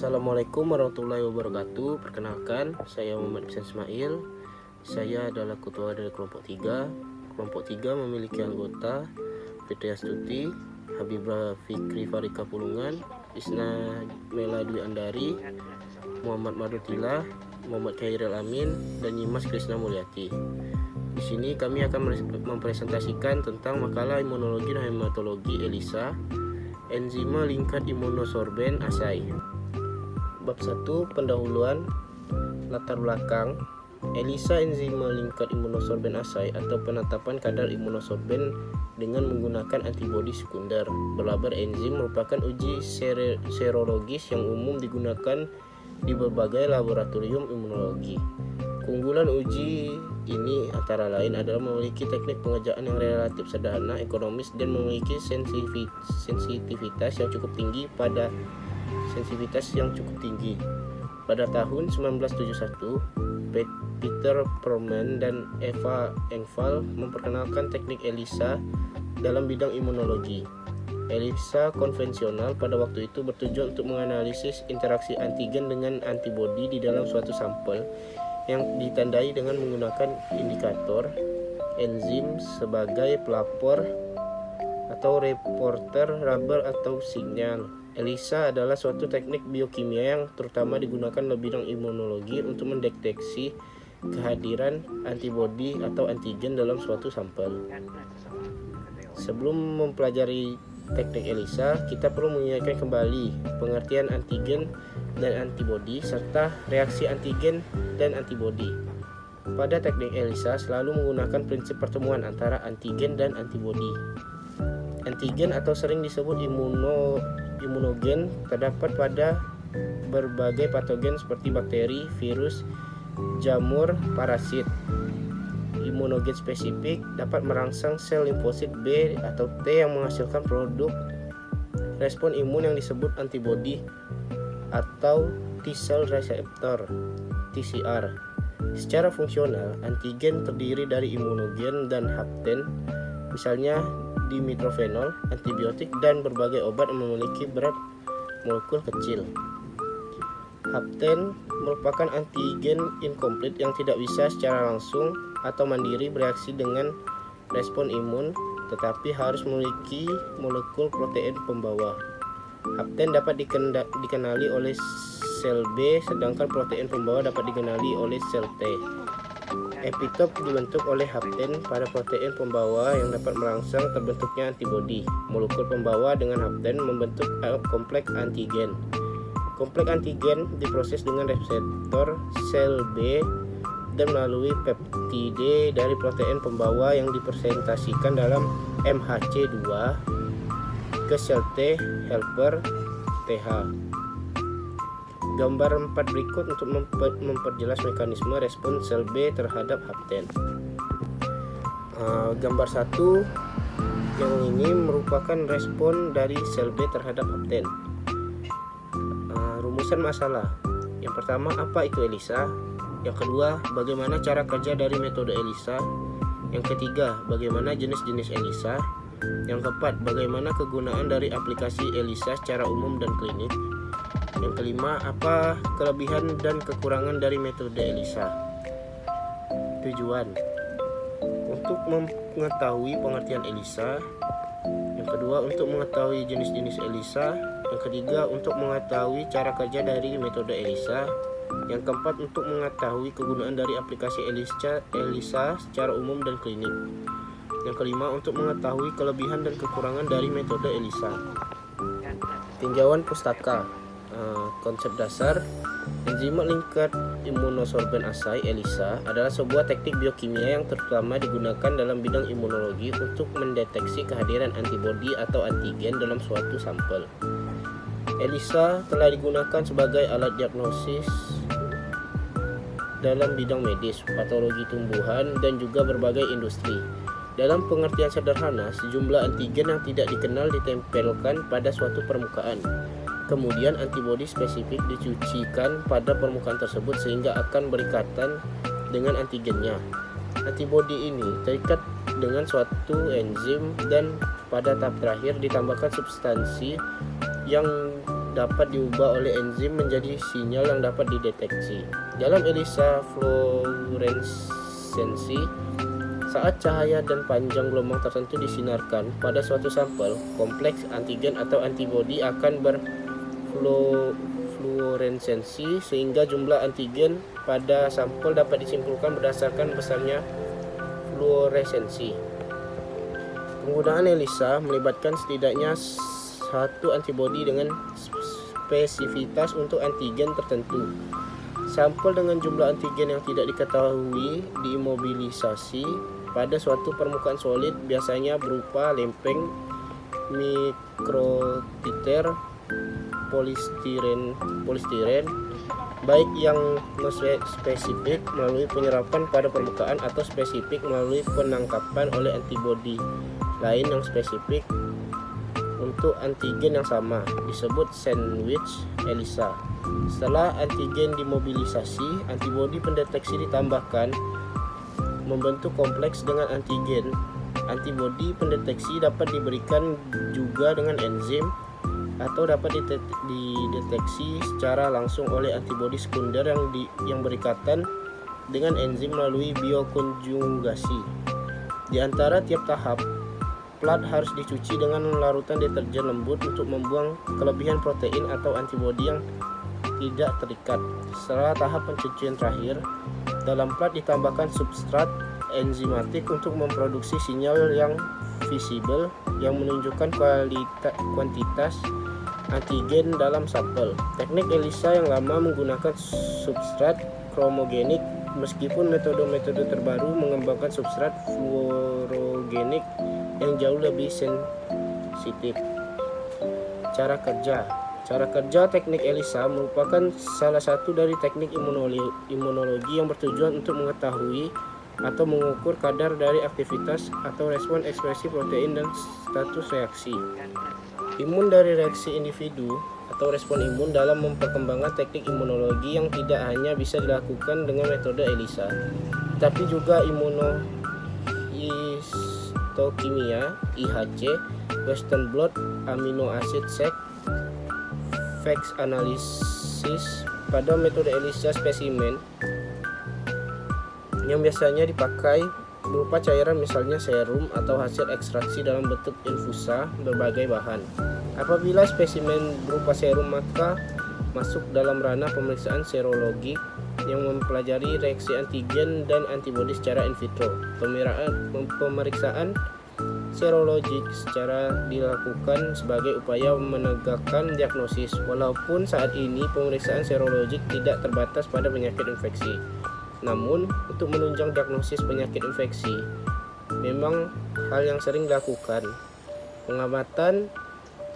Assalamualaikum warahmatullahi wabarakatuh. Perkenalkan, saya Muhammad Ihsan Ismail. Saya adalah ketua dari kelompok 3. Kelompok 3 memiliki anggota Fitri Astuti, Habibah Fikri Farika Pulungan, Isna Mela Dwi Andari, Muhammad Madutilah, Muhammad Khairil Amin, dan Nyimas Krisna Mulyati. Di sini kami akan mempresentasikan tentang makalah imunologi dan hematologi ELISA, enzima lingkar imunosorben asai. Bab 1, pendahuluan, latar belakang. ELISA enzima lingkar imunosorben asai atau penetapan kadar imunosorben dengan menggunakan antibodi sekunder berlabar enzim merupakan uji serologis yang umum digunakan di berbagai laboratorium imunologi. Keunggulan uji ini antara lain adalah memiliki teknik pengerjaan yang relatif sederhana, ekonomis, dan memiliki sensitivitas yang cukup tinggi. Pada tahun 1971, Peter Perlman dan Eva Engvall memperkenalkan teknik ELISA dalam bidang imunologi. ELISA konvensional pada waktu itu bertujuan untuk menganalisis interaksi antigen dengan antibodi di dalam suatu sampel yang ditandai dengan menggunakan indikator enzim sebagai pelapor atau reporter rubber atau sinyal. ELISA adalah suatu teknik biokimia yang terutama digunakan dalam bidang imunologi untuk mendeteksi kehadiran antibodi atau antigen dalam suatu sampel. Sebelum mempelajari teknik ELISA, kita perlu mengingatkan kembali pengertian antigen dan antibodi serta reaksi antigen dan antibodi. Pada teknik ELISA selalu menggunakan prinsip pertemuan antara antigen dan antibodi. Antigen atau sering disebut imunogen terdapat pada berbagai patogen seperti bakteri, virus, jamur, parasit. Imunogen spesifik dapat merangsang sel limfosit B atau T yang menghasilkan produk respon imun yang disebut antibodi atau T-cell receptor (TCR). Secara fungsional, antigen terdiri dari imunogen dan hapten, misalnya dimitrofenol, antibiotik, dan berbagai obat yang memiliki berat molekul kecil. Hapten merupakan antigen inkomplit yang tidak bisa secara langsung atau mandiri bereaksi dengan respon imun, tetapi harus memiliki molekul protein pembawa. Hapten dapat dikenali oleh sel B, sedangkan protein pembawa dapat dikenali oleh sel T. Epitop dibentuk oleh hapten pada protein pembawa yang dapat merangsang terbentuknya antibodi. Molekul pembawa dengan hapten membentuk kompleks antigen. Kompleks antigen diproses dengan reseptor sel B dan melalui peptide dari protein pembawa yang dipresentasikan dalam MHC2 ke sel T helper TH. Gambar 4 berikut untuk memperjelas mekanisme respon sel B terhadap hapten. Gambar 1 yang ini merupakan respon dari sel B terhadap hapten. Rumusan masalah. Yang pertama, apa itu ELISA? Yang kedua, bagaimana cara kerja dari metode ELISA? Yang ketiga, bagaimana jenis-jenis ELISA? Yang keempat, bagaimana kegunaan dari aplikasi ELISA secara umum dan klinik? Yang kelima, apa kelebihan dan kekurangan dari metode ELISA? Tujuan untuk mengetahui pengertian ELISA. Yang kedua, untuk mengetahui jenis-jenis ELISA. Yang ketiga, untuk mengetahui cara kerja dari metode ELISA. Yang keempat, untuk mengetahui kegunaan dari aplikasi ELISA secara umum dan klinik. Yang kelima, untuk mengetahui kelebihan dan kekurangan dari metode ELISA. Tinjauan pustaka. Konsep dasar enzima lingkar imunosorben asai ELISA adalah sebuah teknik biokimia yang terutama digunakan dalam bidang imunologi untuk mendeteksi kehadiran antibodi atau antigen dalam suatu sampel. ELISA telah digunakan sebagai alat diagnosis dalam bidang medis, patologi tumbuhan, dan juga berbagai industri. Dalam pengertian sederhana, sejumlah antigen yang tidak dikenal ditempelkan pada suatu permukaan. Kemudian antibodi spesifik dicucikan pada permukaan tersebut sehingga akan berikatan dengan antigennya. Antibodi ini terikat dengan suatu enzim dan pada tahap terakhir ditambahkan substansi yang dapat diubah oleh enzim menjadi sinyal yang dapat dideteksi. Dalam ELISA fluoresensi, saat cahaya dan panjang gelombang tertentu disinarkan pada suatu sampel, kompleks antigen atau antibodi akan berfluoresensi sehingga jumlah antigen pada sampel dapat disimpulkan berdasarkan besarnya fluoresensi. Penggunaan ELISA melibatkan setidaknya satu antibodi dengan spesifitas untuk antigen tertentu. Sampel dengan jumlah antigen yang tidak diketahui diimobilisasi pada suatu permukaan solid, biasanya berupa lempeng, mikrotiter, polistiren, baik yang spesifik melalui penyerapan pada permukaan atau spesifik melalui penangkapan oleh antibodi lain yang spesifik untuk antigen yang sama, disebut sandwich ELISA. Setelah antigen dimobilisasi, antibodi pendeteksi ditambahkan membentuk kompleks dengan antigen. Antibodi pendeteksi dapat diberikan juga dengan enzim atau dapat dideteksi secara langsung oleh antibodi sekunder yang berikatan dengan enzim melalui biokonjugasi. Di antara tiap tahap, plat harus dicuci dengan larutan deterjen lembut untuk membuang kelebihan protein atau antibodi yang tidak terikat. Setelah tahap pencucian terakhir, dalam plat ditambahkan substrat enzimatik untuk memproduksi sinyal yang visible yang menunjukkan kuantitas antigen dalam sampel. Teknik ELISA yang lama menggunakan substrat kromogenik, meskipun metode-metode terbaru mengembangkan substrat fluorogenik yang jauh lebih sensitif. Cara kerja teknik ELISA merupakan salah satu dari teknik imunologi yang bertujuan untuk mengetahui atau mengukur kadar dari aktivitas atau respon ekspresi protein dan status reaksi imun dari reaksi individu atau respon imun dalam memperkembangkan teknik imunologi yang tidak hanya bisa dilakukan dengan metode ELISA, tetapi juga imunohistokimia (IHC), Western blot, amino acid seq, FACS analisis. Pada metode ELISA, spesimen yang biasanya dipakai berupa cairan, misalnya serum, atau hasil ekstraksi dalam bentuk infusa berbagai bahan. Apabila spesimen berupa serum, maka masuk dalam ranah pemeriksaan serologik yang mempelajari reaksi antigen dan antibodi secara in vitro. Pemeriksaan serologik secara dilakukan sebagai upaya menegakkan diagnosis, walaupun saat ini pemeriksaan serologik tidak terbatas pada penyakit infeksi. Namun, untuk menunjang diagnosis penyakit infeksi, memang hal yang sering dilakukan. Pengamatan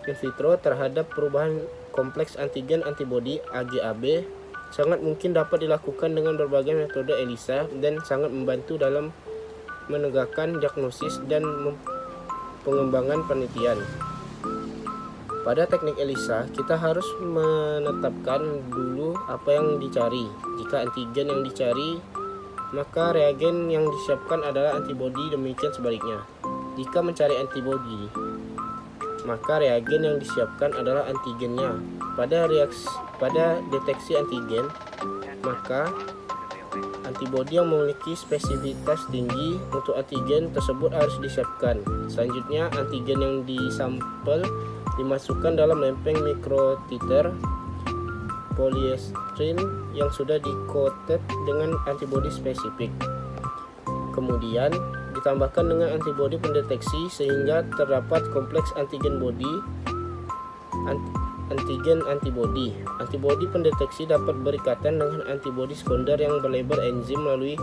in vitro terhadap perubahan kompleks antigen antibodi (AGAB) sangat mungkin dapat dilakukan dengan berbagai metode ELISA dan sangat membantu dalam menegakkan diagnosis dan pengembangan penelitian. Pada teknik ELISA, kita harus menetapkan dulu apa yang dicari. Jika antigen yang dicari, maka reagen yang disiapkan adalah antibodi, demikian sebaliknya. Jika mencari antibodi, maka reagen yang disiapkan adalah antigennya. Pada deteksi antigen, maka antibodi yang memiliki spesifitas tinggi untuk antigen tersebut harus disiapkan. Selanjutnya, antigen yang disampel dimasukkan dalam lempeng mikrotiter polyestrin yang sudah di-coated dengan antibodi spesifik. Kemudian ditambahkan dengan antibodi pendeteksi sehingga terdapat kompleks antigen antibodi. Antibodi pendeteksi dapat berikatan dengan antibodi sekunder yang berlabel enzim melalui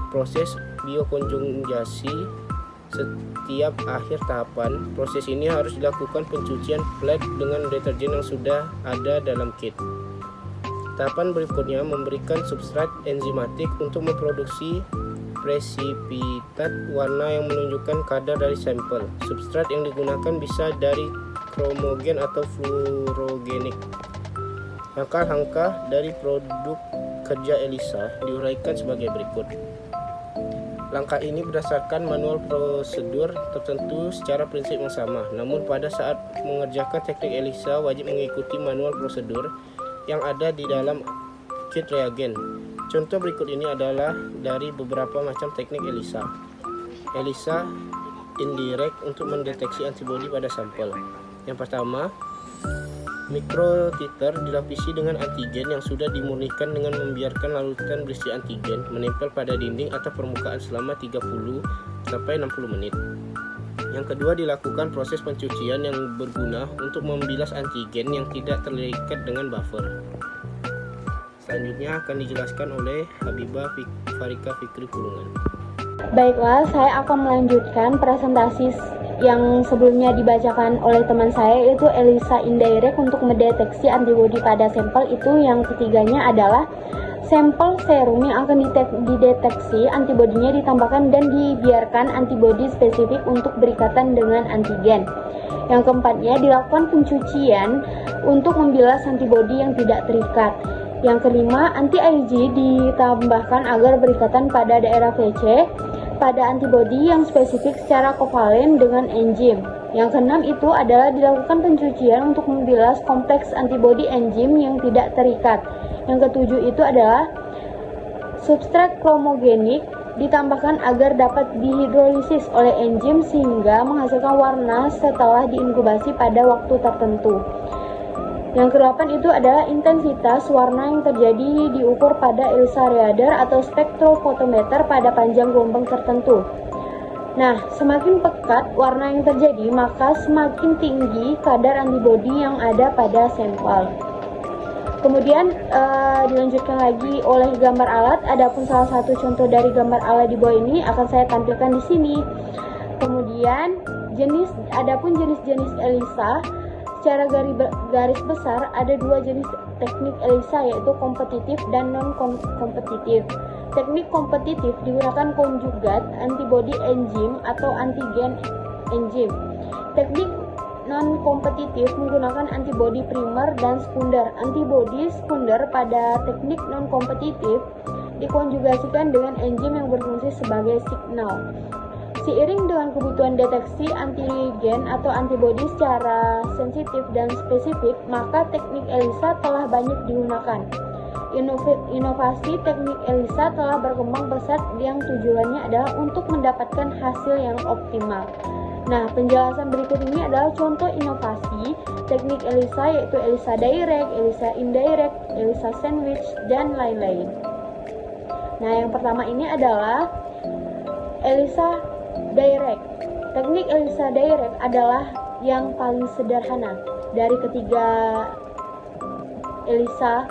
proses biokonjugasi. Setiap akhir tahapan, proses ini harus dilakukan pencucian plat dengan deterjen yang sudah ada dalam kit. Tahapan berikutnya memberikan substrat enzimatik untuk memproduksi presipitat warna yang menunjukkan kadar dari sampel. Substrat yang digunakan bisa dari kromogen atau fluorogenik. Langkah-langkah dari produk kerja ELISA diuraikan sebagai berikut. Langkah ini berdasarkan manual prosedur tertentu secara prinsip yang sama. Namun pada saat mengerjakan teknik ELISA wajib mengikuti manual prosedur yang ada di dalam kit reagen. Contoh berikut ini adalah dari beberapa macam teknik ELISA. ELISA indirect untuk mendeteksi antibodi pada sampel. Yang pertama, mikrotiter dilapisi dengan antigen yang sudah dimurnikan dengan membiarkan larutan berisi antigen menempel pada dinding atau permukaan selama 30-60 menit. Yang kedua, dilakukan proses pencucian yang berguna untuk membilas antigen yang tidak terikat dengan buffer. Selanjutnya akan dijelaskan oleh Habibah Farika Fikri Pulungan. Baiklah, saya akan melanjutkan presentasi yang sebelumnya dibacakan oleh teman saya, yaitu ELISA indirect untuk mendeteksi antibodi pada sampel. Itu yang ketiganya adalah sampel serum yang akan dideteksi antibodinya ditambahkan dan dibiarkan antibodi spesifik untuk berikatan dengan antigen. Yang keempatnya, dilakukan pencucian untuk membilas antibodi yang tidak terikat. Yang kelima, anti-IgG ditambahkan agar berikatan pada daerah VC pada antibodi yang spesifik secara kovalen dengan enzim. Yang keenam itu adalah dilakukan pencucian untuk membilas kompleks antibodi enzim yang tidak terikat. Yang ketujuh itu adalah substrat kromogenik ditambahkan agar dapat dihidrolisis oleh enzim sehingga menghasilkan warna setelah diinkubasi pada waktu tertentu. Yang kedelapan itu adalah intensitas warna yang terjadi diukur pada ELISA radar atau spektrofotometer pada panjang gelombang tertentu. Nah, semakin pekat warna yang terjadi, maka semakin tinggi kadar antibodi yang ada pada sampel. Kemudian dilanjutkan lagi oleh gambar alat. Adapun salah satu contoh dari gambar alat di bawah ini akan saya tampilkan di sini. Kemudian adapun jenis-jenis ELISA. Secara garis besar ada dua jenis teknik ELISA, yaitu kompetitif dan non-kompetitif. Teknik kompetitif digunakan konjugat antibodi enzim atau antigen enzim. Teknik non-kompetitif menggunakan antibodi primer dan sekunder. Antibodi sekunder pada teknik non-kompetitif dikonjugasikan dengan enzim yang berfungsi sebagai signal. Seiring dengan kebutuhan deteksi antigen atau antibodi secara sensitif dan spesifik, maka teknik ELISA telah banyak digunakan. Inovasi teknik ELISA telah berkembang pesat yang tujuannya adalah untuk mendapatkan hasil yang optimal. Nah, penjelasan berikut ini adalah contoh inovasi teknik ELISA, yaitu ELISA direct, ELISA indirect, ELISA sandwich, dan lain-lain. Nah, yang pertama ini adalah ELISA direct. Teknik ELISA direct adalah yang paling sederhana dari ketiga ELISA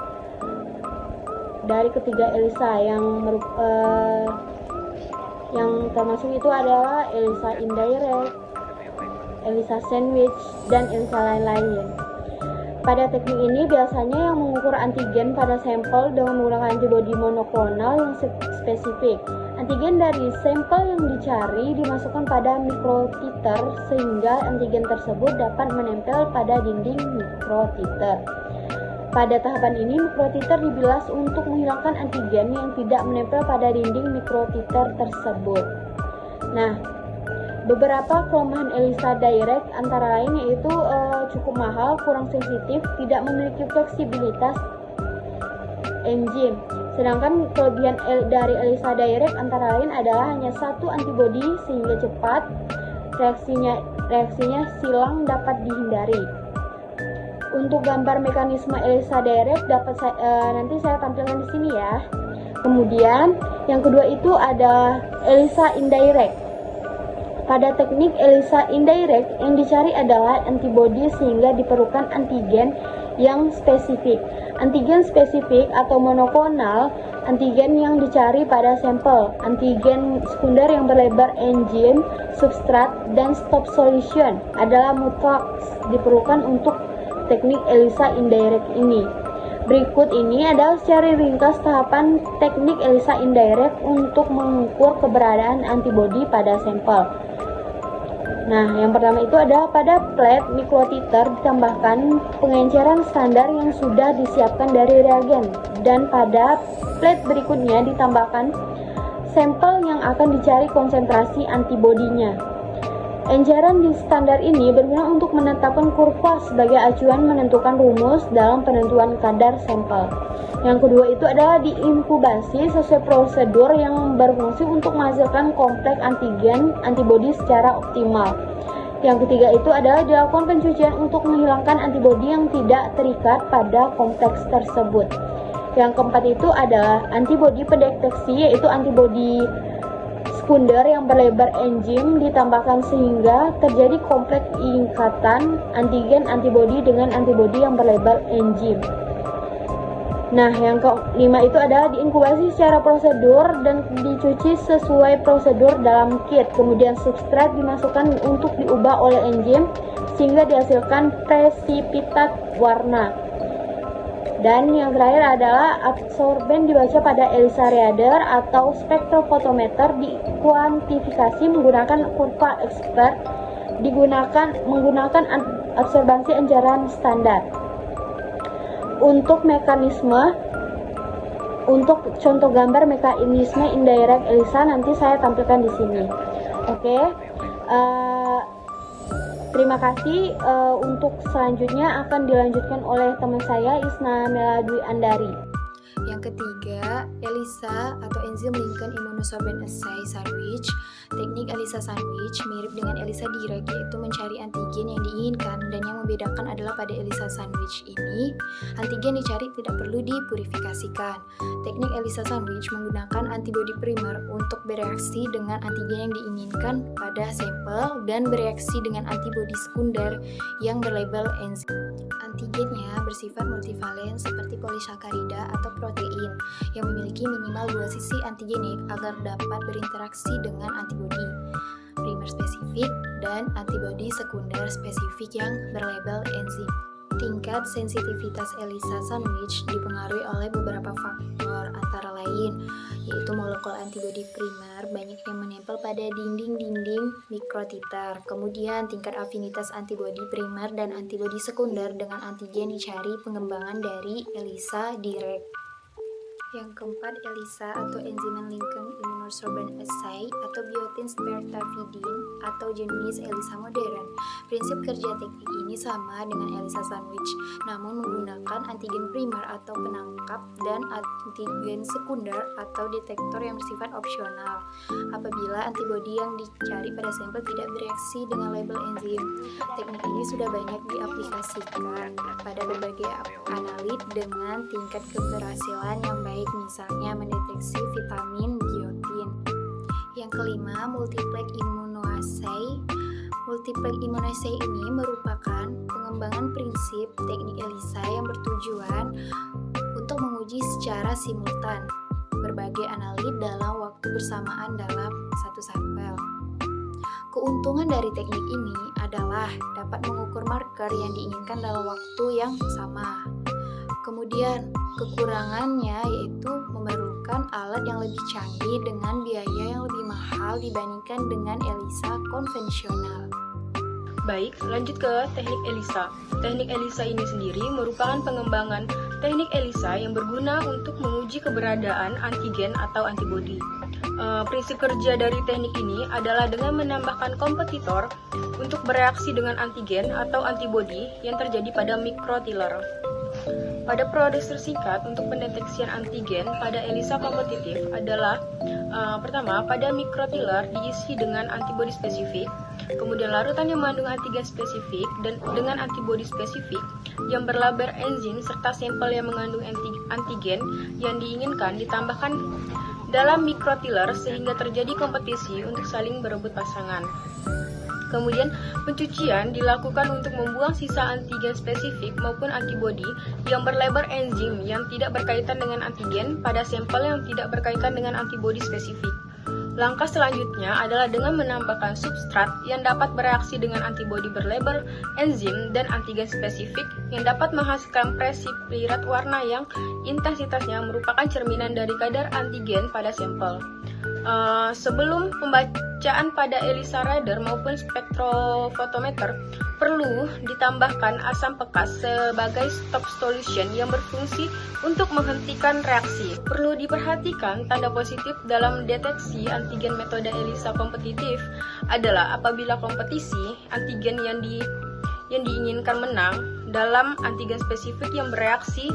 yang termasuk itu adalah ELISA indirect, ELISA sandwich, dan ELISA lain-lain. Pada teknik ini biasanya yang mengukur antigen pada sampel dengan menggunakan antibodi monoklonal yang spesifik. Antigen dari sampel yang dicari dimasukkan pada mikrotiter sehingga antigen tersebut dapat menempel pada dinding mikrotiter. Pada tahapan ini mikrotiter dibilas untuk menghilangkan antigen yang tidak menempel pada dinding mikrotiter tersebut. Nah, beberapa kelemahan ELISA direct antara lain yaitu cukup mahal, kurang sensitif, tidak memiliki fleksibilitas enzim. Sedangkan kelebihan dari ELISA direct antara lain adalah hanya satu antibodi sehingga cepat, reaksinya silang dapat dihindari. Untuk gambar mekanisme ELISA direct nanti saya tampilkan di sini ya. Kemudian yang kedua itu ada ELISA indirect. Pada teknik ELISA indirect yang dicari adalah antibodi sehingga diperlukan antigen yang spesifik. Antigen spesifik atau monoklonal, antigen yang dicari pada sampel. Antigen sekunder yang berlebar enzim, substrat, dan stop solution adalah mutlak diperlukan untuk teknik ELISA indirect ini. Berikut ini adalah secara ringkas tahapan teknik ELISA indirect untuk mengukur keberadaan antibodi pada sampel. Nah, yang pertama itu adalah pada plate mikrotiter ditambahkan pengenceran standar yang sudah disiapkan dari reagen, dan pada plate berikutnya ditambahkan sampel yang akan dicari konsentrasi antibodinya. Enjaran di standar ini berguna untuk menetapkan kurva sebagai acuan menentukan rumus dalam penentuan kadar sampel. Yang kedua itu adalah diinkubasi sesuai prosedur yang berfungsi untuk menghasilkan kompleks antigen antibodi secara optimal. Yang ketiga itu adalah dilakukan pencucian untuk menghilangkan antibodi yang tidak terikat pada kompleks tersebut. Yang keempat itu adalah antibodi pendeteksi, yaitu antibodi sekunder yang berlebar enzim ditambahkan sehingga terjadi kompleks ikatan antigen antibodi dengan antibodi yang berlebar enzim. Nah, yang kelima itu adalah diinkubasi secara prosedur dan dicuci sesuai prosedur dalam kit. Kemudian substrat dimasukkan untuk diubah oleh enzim sehingga dihasilkan presipitat warna. Dan yang terakhir adalah absorben dibaca pada ELISA reader atau spektrofotometer, dikuantifikasi menggunakan kurva expert, menggunakan absorbansi enjaran standar. Untuk contoh gambar mekanisme indirect ELISA nanti saya tampilkan di sini. Oke. Terima kasih. Untuk selanjutnya akan dilanjutkan oleh teman saya Isna Mela Dwi Andari. Yang ketiga, ELISA atau Enzim Lincoln Immunosorbent Assay Sandwich. Teknik ELISA sandwich mirip dengan ELISA direct, yaitu mencari antigen yang diinginkan, dan yang membedakan adalah pada ELISA sandwich ini, antigen dicari tidak perlu dipurifikasikan. Teknik ELISA sandwich menggunakan antibodi primer untuk bereaksi dengan antigen yang diinginkan pada sampel dan bereaksi dengan antibodi sekunder yang berlabel enzim. Antigennya bersifat multivalen seperti polisakarida atau protein yang memiliki minimal 2 sisi antigenik agar dapat berinteraksi dengan antibodi primer spesifik dan antibodi sekunder spesifik yang berlabel enzim. Tingkat sensitivitas ELISA sandwich dipengaruhi oleh beberapa faktor, antara lain yaitu molekul antibodi primer banyak yang menempel pada dinding-dinding mikrotiter. Kemudian tingkat afinitas antibodi primer dan antibodi sekunder dengan antigen dicari pengembangan dari ELISA direct. Yang keempat, ELISA atau Enzim Lincoln Immunosorbent Assay atau biotin spertafidin atau jenis ELISA modern. Prinsip kerja teknik ini sama dengan ELISA sandwich, namun menggunakan antigen primer atau penangkap dan antigen sekunder atau detektor yang bersifat opsional apabila antibodi yang dicari pada sampel tidak bereaksi dengan label enzim. Teknik ini sudah banyak diaplikasikan pada berbagai analit dengan tingkat keberhasilan yang baik, misalnya mendeteksi vitamin biotin. Yang kelima, multiplex immunoassay. Multiplex immunoassay ini merupakan pengembangan prinsip teknik ELISA yang bertujuan untuk menguji secara simultan berbagai analit dalam waktu bersamaan dalam satu sampel. Keuntungan dari teknik ini adalah dapat mengukur marker yang diinginkan dalam waktu yang sama. Kemudian, kekurangannya yaitu memerlukan alat yang lebih canggih dengan biaya yang lebih mahal dibandingkan dengan ELISA konvensional. Baik, lanjut ke teknik ELISA. Teknik ELISA ini sendiri merupakan pengembangan teknik ELISA yang berguna untuk menguji keberadaan antigen atau antibodi. Prinsip kerja dari teknik ini adalah dengan menambahkan kompetitor untuk bereaksi dengan antigen atau antibodi yang terjadi pada mikrotiller. Pada proses tersingkat untuk pendeteksian antigen pada ELISA kompetitif adalah pertama, pada mikrotiller diisi dengan antibodi spesifik, kemudian larutan yang mengandung antigen spesifik dan dengan antibodi spesifik yang berlabel enzim serta sampel yang mengandung antigen yang diinginkan ditambahkan dalam mikrotiller sehingga terjadi kompetisi untuk saling berebut pasangan. Kemudian, pencucian dilakukan untuk membuang sisa antigen spesifik maupun antibodi yang berlabel enzim yang tidak berkaitan dengan antigen pada sampel yang tidak berkaitan dengan antibodi spesifik. Langkah selanjutnya adalah dengan menambahkan substrat yang dapat bereaksi dengan antibodi berlabel enzim dan antigen spesifik yang dapat menghasilkan presipirat warna yang intensitasnya merupakan cerminan dari kadar antigen pada sampel. Sebelum pembacaan pada ELISA radar maupun spektrofotometer, perlu ditambahkan asam pekat sebagai stop solution yang berfungsi untuk menghentikan reaksi. Perlu diperhatikan tanda positif dalam deteksi antigen metode ELISA kompetitif adalah apabila kompetisi antigen yang diinginkan menang dalam antigen spesifik yang bereaksi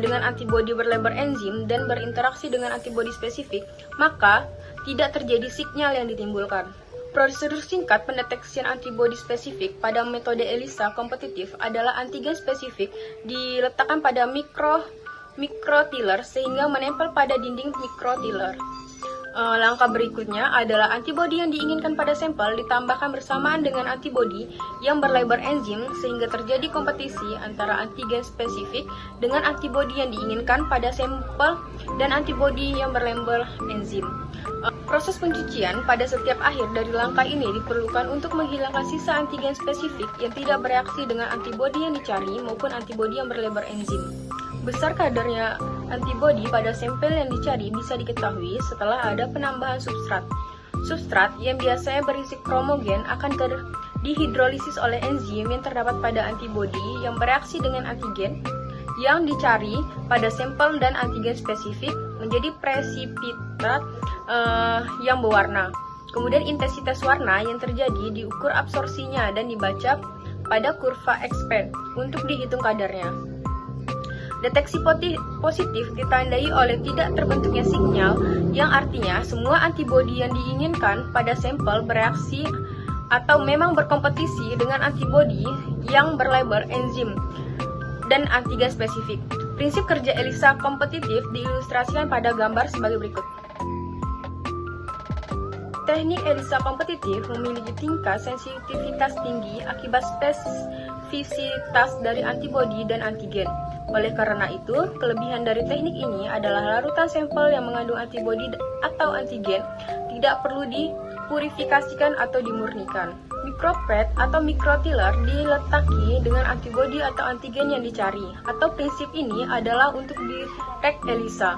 dengan antibodi berlebar enzim dan berinteraksi dengan antibodi spesifik, maka tidak terjadi sinyal yang ditimbulkan. Prosedur singkat pendeteksian antibodi spesifik pada metode ELISA kompetitif adalah antigen spesifik diletakkan pada mikrotiller sehingga menempel pada dinding mikrotiller. Langkah berikutnya adalah antibodi yang diinginkan pada sampel ditambahkan bersamaan dengan antibodi yang berlebar enzim sehingga terjadi kompetisi antara antigen spesifik dengan antibodi yang diinginkan pada sampel dan antibodi yang berlebar enzim. Proses pencucian pada setiap akhir dari langkah ini diperlukan untuk menghilangkan sisa antigen spesifik yang tidak bereaksi dengan antibodi yang dicari maupun antibodi yang berlebar enzim. Besar kadarnya antibodi pada sampel yang dicari bisa diketahui setelah ada penambahan substrat. Substrat yang biasanya berisi kromogen akan dihidrolisis oleh enzim yang terdapat pada antibodi yang bereaksi dengan antigen yang dicari pada sampel dan antigen spesifik menjadi presipitat yang berwarna. Kemudian intensitas warna yang terjadi diukur absorpsinya dan dibaca pada kurva expand untuk dihitung kadarnya. Deteksi positif ditandai oleh tidak terbentuknya sinyal, yang artinya semua antibodi yang diinginkan pada sampel bereaksi atau memang berkompetisi dengan antibodi yang berlebar enzim dan antigen spesifik. Prinsip kerja ELISA kompetitif diilustrasikan pada gambar sebagai berikut. Teknik ELISA kompetitif memiliki tingkat sensitivitas tinggi akibat spesifisitas dari antibodi dan antigen. Oleh karena itu, kelebihan dari teknik ini adalah larutan sampel yang mengandung antibodi atau antigen tidak perlu dipurifikasikan atau dimurnikan. Mikropet atau mikrotiller diletaki dengan antibodi atau antigen yang dicari, atau prinsip ini adalah untuk direct ELISA.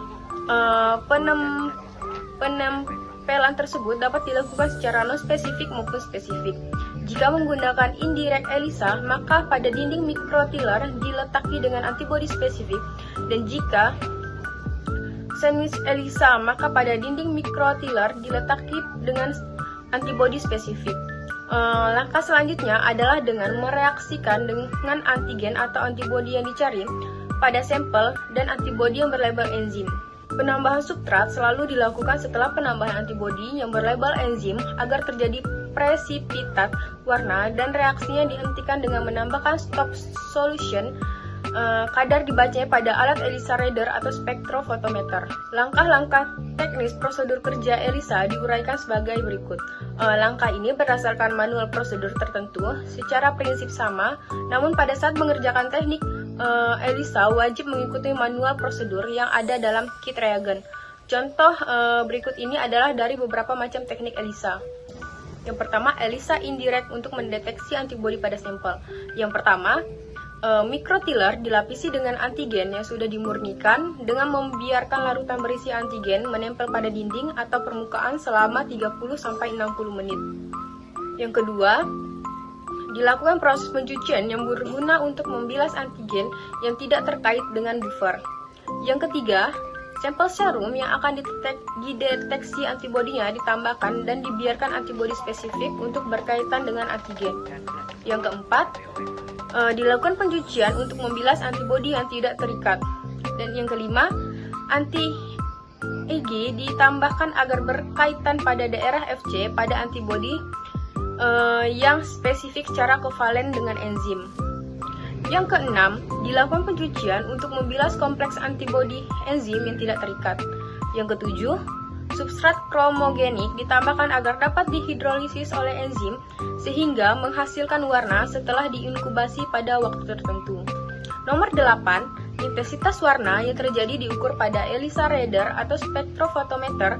Penempelan tersebut dapat dilakukan secara non-spesifik maupun spesifik. Jika menggunakan indirect ELISA, maka pada dinding mikrotiller diletaki dengan antibodi spesifik, dan jika sandwich ELISA, maka pada dinding mikrotiller diletaki dengan antibodi spesifik. Langkah selanjutnya adalah dengan mereaksikan dengan antigen atau antibodi yang dicari pada sampel dan antibodi yang berlabel enzim. Penambahan substrat selalu dilakukan setelah penambahan antibodi yang berlabel enzim agar terjadi presipitat warna, dan reaksinya dihentikan dengan menambahkan stop solution. Kadar dibacanya pada alat ELISA radar atau spektrofotometer. Langkah-langkah teknis prosedur kerja ELISA diuraikan sebagai berikut. Langkah ini berdasarkan manual prosedur tertentu secara prinsip sama, namun pada saat mengerjakan teknik ELISA wajib mengikuti manual prosedur yang ada dalam kit reagen. Contoh berikut ini adalah dari beberapa macam teknik ELISA. Yang pertama, ELISA indirect untuk mendeteksi antibodi pada sampel. Yang pertama, mikrotiller dilapisi dengan antigen yang sudah dimurnikan dengan membiarkan larutan berisi antigen menempel pada dinding atau permukaan selama 30-60 menit. Yang kedua, dilakukan proses pencucian yang berguna untuk membilas antigen yang tidak terkait dengan buffer. Yang ketiga, sampel serum yang akan dideteksi antibodinya ditambahkan dan dibiarkan antibodi spesifik untuk berkaitan dengan antigen. Yang keempat, dilakukan pencucian untuk membilas antibodi yang tidak terikat. Dan yang kelima, anti-IgG ditambahkan agar berkaitan pada daerah FC pada antibodi yang spesifik secara kovalen dengan enzim. Yang keenam, dilakukan pencucian untuk membilas kompleks antibodi enzim yang tidak terikat. Yang ketujuh, substrat kromogenik ditambahkan agar dapat dihidrolisis oleh enzim sehingga menghasilkan warna setelah diinkubasi pada waktu tertentu. Nomor 8, intensitas warna yang terjadi diukur pada ELISA radar atau spektrofotometer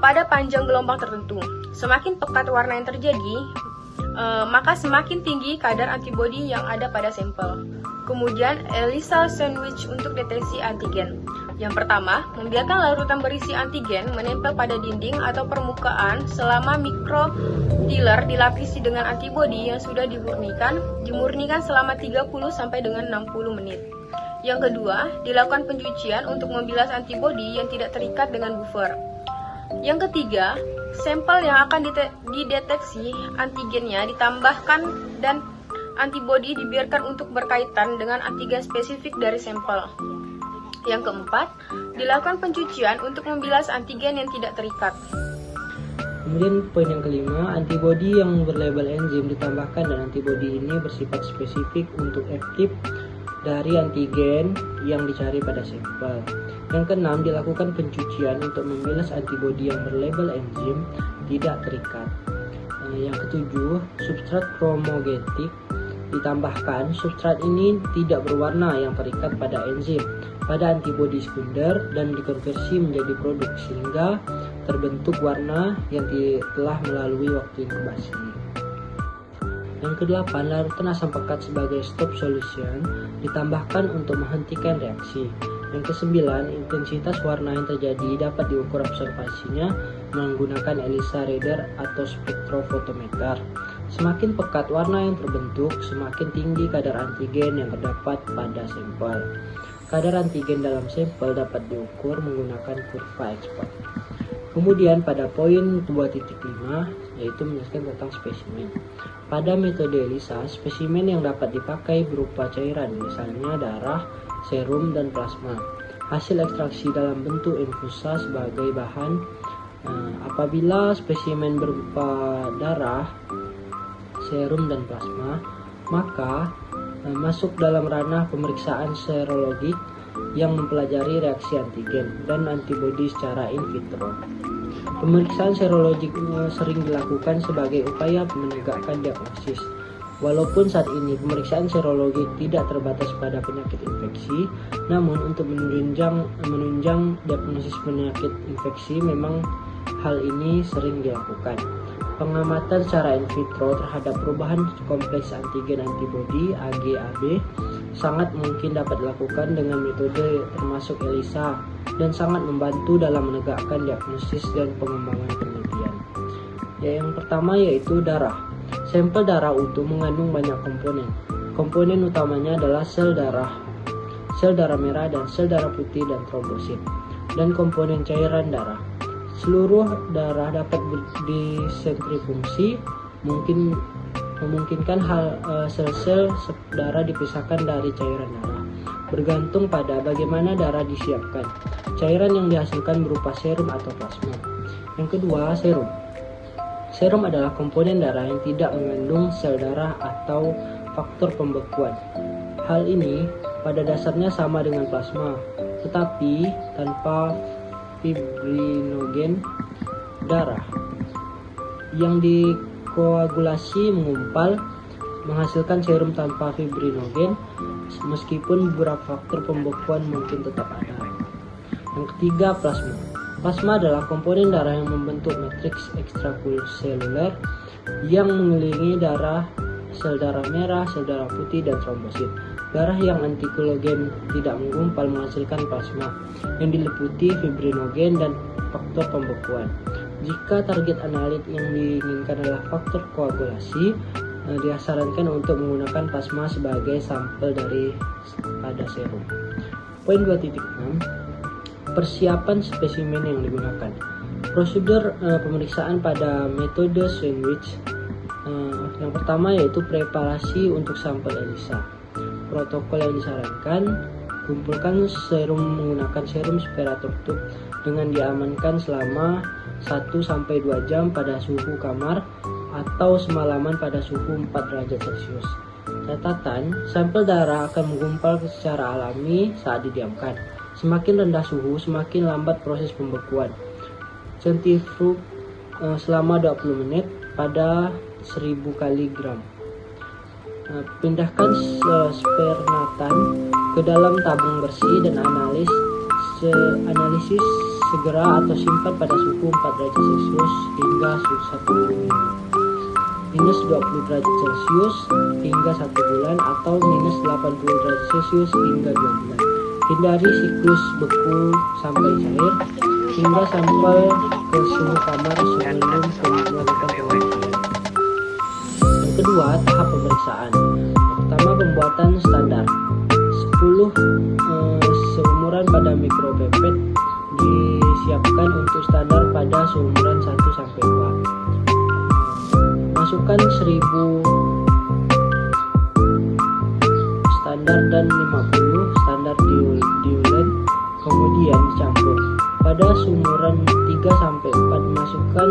pada panjang gelombang tertentu. Semakin pekat warna yang terjadi, maka semakin tinggi kadar antibodi yang ada pada sampel. Kemudian ELISA sandwich untuk deteksi antigen. Yang pertama, membiarkan larutan berisi antigen menempel pada dinding atau permukaan selama mikrotiller dilapisi dengan antibodi yang sudah dimurnikan selama 30 sampai dengan 60 menit. Yang kedua, dilakukan pencucian untuk membilas antibodi yang tidak terikat dengan buffer. Yang ketiga, sampel yang akan dideteksi antigennya ditambahkan dan antibodi dibiarkan untuk berkaitan dengan antigen spesifik dari sampel. Yang keempat, dilakukan pencucian untuk membilas antigen yang tidak terikat. Kemudian poin yang kelima, antibodi yang berlabel enzim ditambahkan dan antibodi ini bersifat spesifik untuk aktif dari antigen yang dicari pada sampel. Yang keenam, dilakukan pencucian untuk membilas antibodi yang berlabel enzim tidak terikat. Yang ketujuh, substrat kromogenetik ditambahkan. Substrat ini tidak berwarna yang terikat pada enzim pada antibodi sekunder dan dikonversi menjadi produk sehingga terbentuk warna yang telah melalui waktu inkubasi. Yang kedelapan, larutan asam pekat sebagai stop solution ditambahkan untuk menghentikan reaksi. Yang kesembilan, intensitas warna yang terjadi dapat diukur observasinya menggunakan ELISA radar atau spektrofotometer. Semakin pekat warna yang terbentuk, semakin tinggi kadar antigen yang terdapat pada sampel. Kadar antigen dalam sampel dapat diukur menggunakan kurva ekspor. Kemudian pada poin 2.5 yaitu menjelaskan tentang spesimen. Pada metode ELISA, spesimen yang dapat dipakai berupa cairan, misalnya darah, serum, dan plasma. Hasil ekstraksi dalam bentuk infusa sebagai bahan. Apabila spesimen berupa darah, serum, dan plasma, maka masuk dalam ranah pemeriksaan serologik yang mempelajari reaksi antigen dan antibodi secara in vitro. Pemeriksaan serologik sering dilakukan sebagai upaya menegakkan diagnosis. Walaupun saat ini pemeriksaan serologik tidak terbatas pada penyakit infeksi, namun untuk menunjang diagnosis penyakit infeksi memang hal ini sering dilakukan. Pengamatan secara in vitro terhadap perubahan kompleks antigen antibodi AG/AB sangat mungkin dapat dilakukan dengan metode termasuk ELISA dan sangat membantu dalam menegakkan diagnosis dan pengembangan penelitian. Yang pertama yaitu darah. Sampel darah utuh mengandung banyak komponen. Komponen utamanya adalah sel darah merah dan sel darah putih dan trombosit, dan komponen cairan darah. Seluruh darah dapat disentrifungsi, memungkinkan sel-sel darah dipisahkan dari cairan darah, bergantung pada bagaimana darah disiapkan. Cairan yang dihasilkan berupa serum atau plasma. Yang kedua, serum. Serum adalah komponen darah yang tidak mengandung sel darah atau faktor pembekuan. Hal ini pada dasarnya sama dengan plasma, tetapi tanpa fibrinogen darah yang dikoagulasi mengumpal menghasilkan serum tanpa fibrinogen, meskipun beberapa faktor pembekuan mungkin tetap ada. Yang ketiga, plasma. Plasma adalah komponen darah yang membentuk matriks ekstraseluler yang mengelilingi darah, sel darah merah, sel darah putih, dan trombosit. Darah yang antikoagulan tidak menggumpal menghasilkan plasma yang diliputi fibrinogen dan faktor pembekuan. Jika target analit yang diinginkan adalah faktor koagulasi, disarankan untuk menggunakan plasma sebagai sampel pada serum. Poin 2.6, persiapan spesimen yang digunakan. Prosedur pemeriksaan pada metode sandwich. Yang pertama yaitu preparasi untuk sampel ELISA. Protokol yang disarankan: kumpulkan serum menggunakan serum supaya tertutup dengan diamankan selama 1-2 jam pada suhu kamar atau semalaman pada suhu 4 derajat Celcius. Catatan, sampel darah akan menggumpal secara alami saat didiamkan. Semakin rendah suhu, semakin lambat proses pembekuan. Centrifug selama 20 menit pada 1000 kali gram. Pindahkan spermatan ke dalam tabung bersih dan analisis segera atau simpan pada suhu 4 derajat Celcius hingga 1 minggu, minus 20 derajat Celcius hingga 1 bulan, atau minus 80 derajat Celcius hingga 2 bulan. Hindari siklus beku sampai cair, hingga sampai ke suhu kamar sebelum melakukan pengujian. Yang kedua, tahap pemeriksaan. Pertama, pembuatan standar. 10 seumuran pada mikropipet disiapkan untuk standar pada seumuran 1 sampai 2. Masukkan 1000 standar dan 50 standar diulen, kemudian dicampur. Pada seumuran 3 sampai 4 masukkan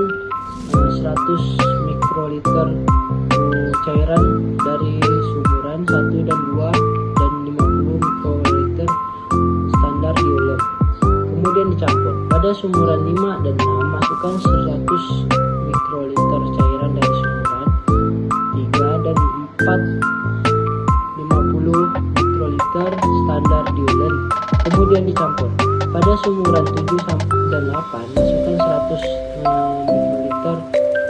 100 mikroliter cairan dari seumuran 1 dan 2 dan 50 mikroliter standar diulen, kemudian dicampur. Pada seumuran 5 dan 6 masukkan 100 mikroliter cairan dari seumuran 3 dan 4 50 mikroliter standar diulen, kemudian dicampur. Pada seumuran 7 dan 8 masukkan 100 mikroliter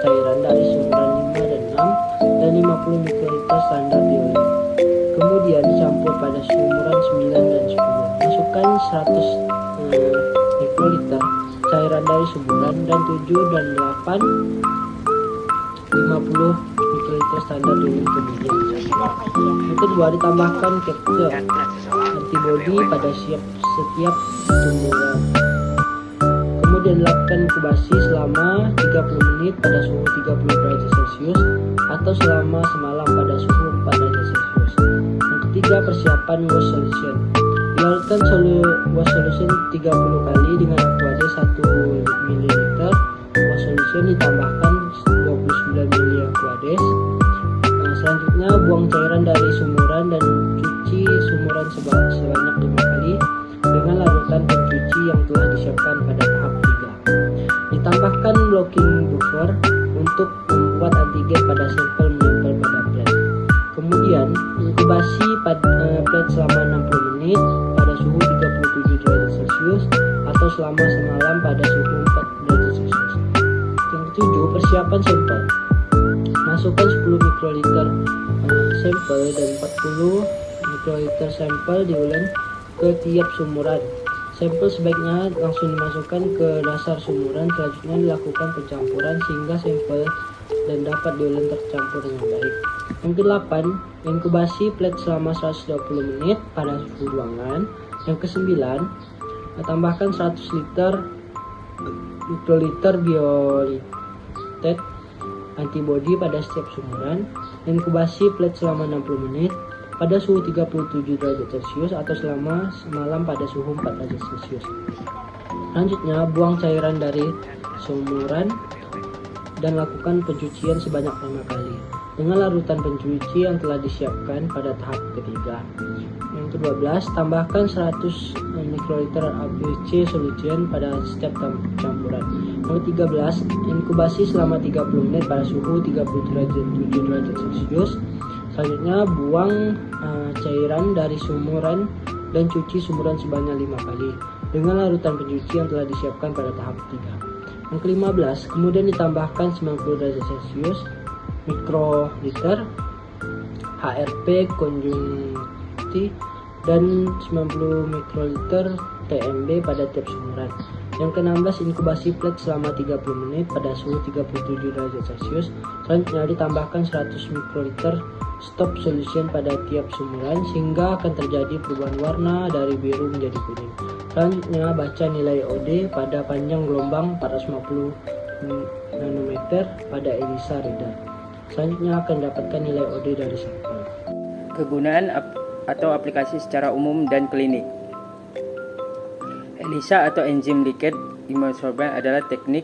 cairan dari seumuran 5 dan 6 dan 50 mikroliter standar diulen, kemudian dicampur. Pada seumuran 9 dan 10 masukkan 100 mikroliter cairan dari seumuran dan 7 dan 8 50 mikroliter standar diulen, kemudian dicampur. Yang kedua, ditambahkan capture antibodi pada setiap tumbuhan. Kemudian dilakukan inkubasi selama 30 menit pada suhu 30 derajat Celcius atau selama semalam pada suhu 4 derajat Celcius. Yang ketiga, persiapan wash solution. Dilarutkan wash solution 30 kali dengan aquades 1 ml. Wash solution ditambahkan 29 ml aquades. Selanjutnya, buang cairan dari sumuran dan cuci sumuran sebanyak 5 kali dengan larutan pencuci yang telah disiapkan pada tahap 3. Ditambahkan blocking buffer untuk membuat antigen pada sampel menempel pada plat. Kemudian, inkubasi plat selama 60 menit pada suhu 37 derajat Celcius atau selama semalam pada suhu 4 derajat Celcius. Yang ketujuh, persiapan sampel. Masukkan 10 mikroliter sampel dan 40 mikroliter sampel diulen ke tiap sumuran. Sampel sebaiknya langsung dimasukkan ke dasar sumuran. Selanjutnya dilakukan pencampuran sehingga sampel dan dapat diulen tercampur dengan baik. Yang ke-8, inkubasi plat selama 120 menit pada suhu ruangan. Yang ke-9, tambahkan 100 mikroliter biolitet antibodi pada setiap sumuran. Inkubasi plat selama 60 menit pada suhu 37 derajat Celcius atau selama semalam pada suhu 4 derajat Celcius. Selanjutnya, buang cairan dari sumuran dan lakukan pencucian sebanyak 5 kali dengan larutan pencuci yang telah disiapkan pada tahap ketiga. Yang ke-12, tambahkan 100 mikroliter ABC solution pada setiap campuran. Yang ke-13, inkubasi selama 30 menit pada suhu 37 derajat Celcius. Selanjutnya, buang cairan dari sumuran dan cuci sumuran sebanyak 5 kali dengan larutan pencuci yang telah disiapkan pada tahap 3. Yang ke-15, kemudian ditambahkan 90 derajat Celcius mikroliter HRP konjungti dan 90 mikroliter TMB pada tiap sumuran. Yang ke-16, inkubasi plat selama 30 menit pada suhu 37 derajat Celcius. Selanjutnya, ditambahkan 100 mikroliter stop solution pada tiap sumuran sehingga akan terjadi perubahan warna dari biru menjadi kuning. Selanjutnya, baca nilai OD pada panjang gelombang 450 nanometer pada ELISA reader. Selanjutnya akan dapatkan nilai OD dari sampel. Kegunaan atau aplikasi secara umum dan klinik. ELISA atau enzim liquid immunosorbent adalah teknik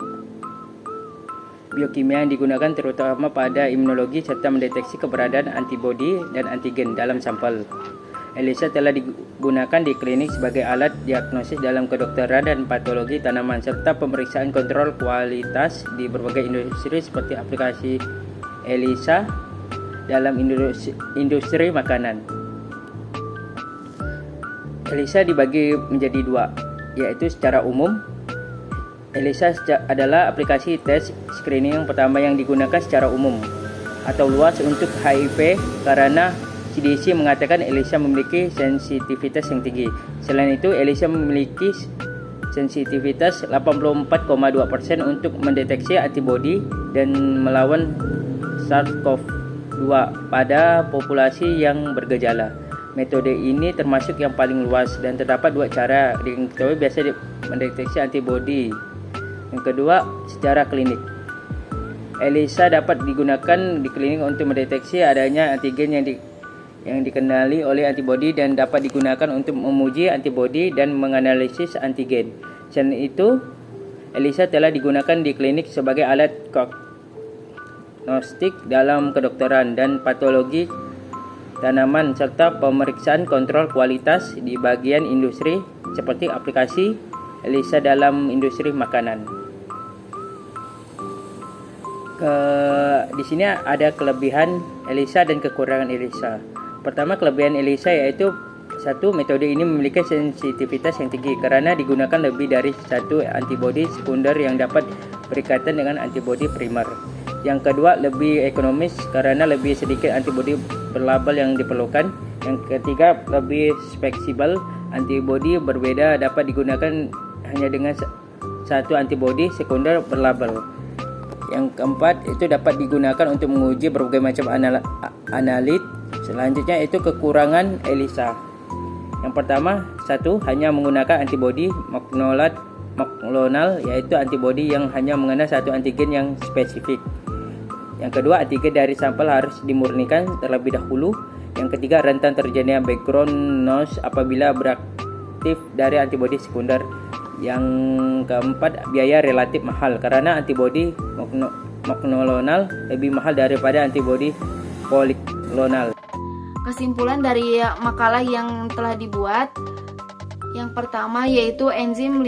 biokimia yang digunakan terutama pada imunologi serta mendeteksi keberadaan antibodi dan antigen dalam sampel. ELISA telah digunakan di klinik sebagai alat diagnosis dalam kedokteran dan patologi tanaman serta pemeriksaan kontrol kualitas di berbagai industri seperti aplikasi ELISA dalam industri makanan. ELISA dibagi menjadi dua, yaitu secara umum. ELISA adalah aplikasi tes screening yang pertama yang digunakan secara umum atau luas untuk HIV karena CDC mengatakan ELISA memiliki sensitivitas yang tinggi. Selain itu, ELISA memiliki sensitivitas 84,2% untuk mendeteksi antibodi dan melawan SARS-CoV-2 pada populasi yang bergejala. Metode ini termasuk yang paling luas dan terdapat dua cara diketahui biasa mendeteksi antibodi. Yang kedua, secara klinik. ELISA dapat digunakan di klinik untuk mendeteksi adanya antigen yang dikenali oleh antibodi dan dapat digunakan untuk memuji antibodi dan menganalisis antigen. Selain itu, ELISA telah digunakan di klinik sebagai alat diagnostik dalam kedokteran dan patologi tanaman serta pemeriksaan kontrol kualitas di bagian industri seperti aplikasi ELISA dalam industri makanan. Di sini ada kelebihan ELISA dan kekurangan ELISA. Pertama, kelebihan ELISA yaitu satu, metode ini memiliki sensitivitas yang tinggi karena digunakan lebih dari satu antibodi sekunder yang dapat berikatan dengan antibodi primer. Yang kedua, lebih ekonomis karena lebih sedikit antibodi berlabel yang diperlukan. Yang ketiga, lebih fleksibel. Antibodi berbeda dapat digunakan hanya dengan satu antibodi sekunder berlabel. Yang keempat, itu dapat digunakan untuk menguji berbagai macam analit. Selanjutnya itu kekurangan ELISA. Yang pertama, satu, hanya menggunakan antibodi monoklonal, yaitu antibodi yang hanya mengenal satu antigen yang spesifik. Yang kedua, antigen dari sampel harus dimurnikan terlebih dahulu. Yang ketiga, rentan terjadinya background noise apabila beraktif dari antibodi sekunder. Yang keempat, biaya relatif mahal karena antibodi monoklonal lebih mahal daripada antibodi poliklonal. Kesimpulan dari makalah yang telah dibuat, yang pertama yaitu enzim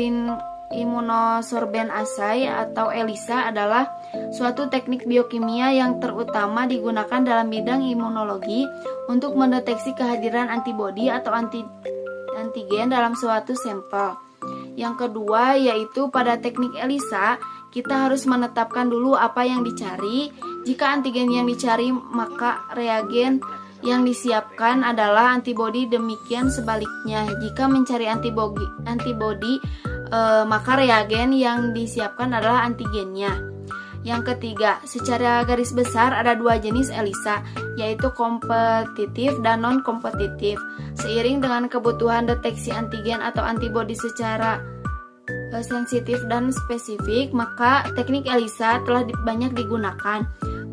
immunosorbent assay atau ELISA adalah suatu teknik biokimia yang terutama digunakan dalam bidang imunologi untuk mendeteksi kehadiran antibodi atau antigen dalam suatu sampel. Yang kedua yaitu pada teknik ELISA kita harus menetapkan dulu apa yang dicari. Jika antigen yang dicari maka reagen yang disiapkan adalah antibodi, demikian sebaliknya. Jika mencari antibodi maka reagen yang disiapkan adalah antigennya. Yang ketiga, secara garis besar ada dua jenis ELISA, yaitu kompetitif dan non-kompetitif. Seiring dengan kebutuhan deteksi antigen atau antibodi secara sensitif dan spesifik, maka teknik ELISA telah banyak digunakan.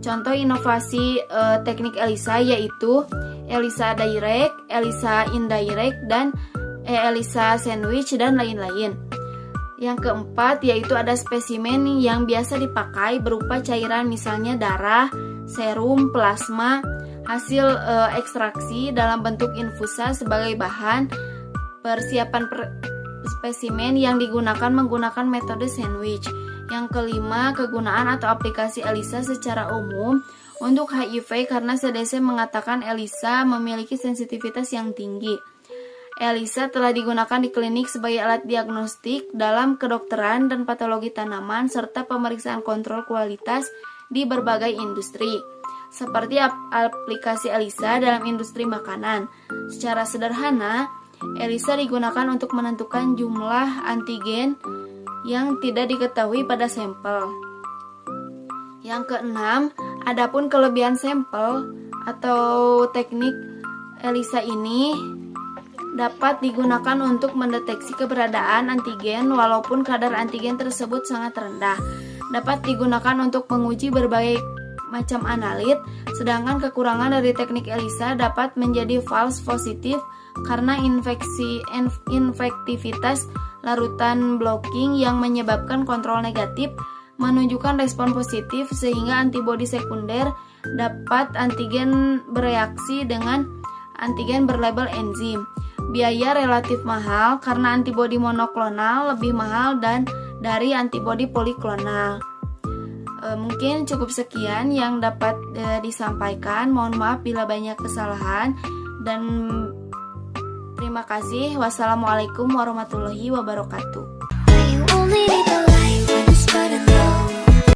Contoh inovasi teknik ELISA yaitu ELISA direct, ELISA indirect, dan ELISA sandwich dan lain-lain. Yang keempat yaitu ada spesimen yang biasa dipakai berupa cairan misalnya darah, serum, plasma, hasil ekstraksi dalam bentuk infusa sebagai bahan. Persiapan spesimen yang digunakan menggunakan metode sandwich. Yang kelima, kegunaan atau aplikasi ELISA secara umum untuk HIV karena CDC mengatakan ELISA memiliki sensitivitas yang tinggi. ELISA telah digunakan di klinik sebagai alat diagnostik dalam kedokteran dan patologi tanaman serta pemeriksaan kontrol kualitas di berbagai industri, seperti aplikasi ELISA dalam industri makanan. Secara sederhana, ELISA digunakan untuk menentukan jumlah antigen yang tidak diketahui pada sampel. Yang keenam, adapun kelebihan sampel atau teknik ELISA ini dapat digunakan untuk mendeteksi keberadaan antigen walaupun kadar antigen tersebut sangat rendah. Dapat digunakan untuk menguji berbagai macam analit, sedangkan kekurangan dari teknik ELISA dapat menjadi false positif karena infektivitas larutan blocking yang menyebabkan kontrol negatif menunjukkan respon positif sehingga antibodi sekunder dapat antigen bereaksi dengan antigen berlabel enzim. Biaya relatif mahal karena antibodi monoklonal lebih mahal dan dari antibodi poliklonal. Mungkin cukup sekian yang dapat disampaikan. Mohon maaf bila banyak kesalahan dan terima kasih. Wassalamualaikum warahmatullahi wabarakatuh.